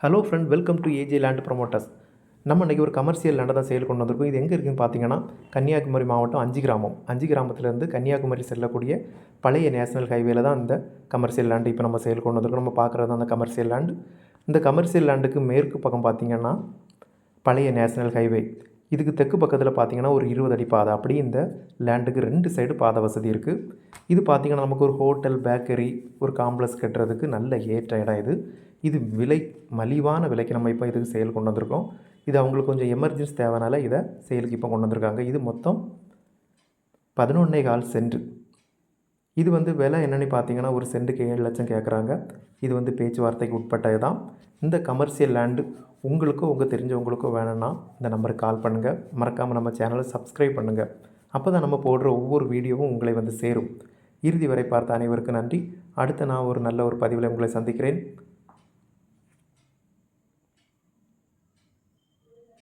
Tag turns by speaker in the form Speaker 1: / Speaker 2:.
Speaker 1: Hello friend, welcome to AJ land promoters. நம்ம இன்றைக்கி ஒரு கமர்ஷியல் லேண்டை தான் சேல் கொண்டு வந்திருக்கோம். இது எங்கே இருக்குதுன்னு பார்த்தீங்கன்னா, கன்னியாகுமரி மாவட்டம் அஞ்சு கிராமத்துலேருந்து கன்னியாகுமரி செல்லக்கூடிய பழைய நேஷனல் ஹைவேல தான் இந்த கமர்ஷியல் லேண்டு இப்போ நம்ம சேல் கொண்டு வந்திருக்கோம். நம்ம பார்க்குறது அந்த கமர்ஷியல் லேண்டு. இந்த கமர்ஷியல் லேண்டுக்கு மேற்கு பக்கம் பார்த்திங்கன்னா பழைய நேஷனல் ஹைவே, இதுக்கு தெற்கு பக்கத்தில் பார்த்திங்கன்னா ஒரு 20 அடி பாதை. அப்படி இந்த லேண்டுக்கு 2 சைடு பாதை வசதி இருக்குது. இது பார்த்திங்கன்னா நமக்கு ஒரு ஹோட்டல், பேக்கரி, ஒரு காம்ப்ளெக்ஸ் கட்டுறதுக்கு நல்ல ஏற்ற இடம் இது. இது மலிவான விலைக்கு நம்ம இப்போ இதுக்கு சேல் கொண்டு வந்திருக்கோம். இது அவங்களுக்கு கொஞ்சம் எமர்ஜென்சி தேவைனால இதை சேலுக்கு இப்போ கொண்டு வந்திருக்காங்க. இது மொத்தம் 11.25 சென்ட். இது விலை என்னென்னு பார்த்தீங்கன்னா ஒரு சென்ட்டுக்கு 7 லட்சம் கேட்குறாங்க. இது பேச்சுவார்த்தைக்கு உட்பட்டது தான். இந்த கமர்ஷியல் லேண்டு உங்களுக்கோ உங்கள் தெரிஞ்சவங்களுக்கோ வேணும்னா இந்த நம்பருக்கு கால் பண்ணுங்கள். மறக்காமல் நம்ம சேனலை சப்ஸ்கிரைப் பண்ணுங்கள். அப்போ தான் நம்ம போடுற ஒவ்வொரு வீடியோவும் உங்களை சேரும். இறுதி வரை பார்த்த அனைவருக்கும் நன்றி. அடுத்து நான் ஒரு நல்ல ஒரு பதிவில் உங்களை சந்திக்கிறேன்.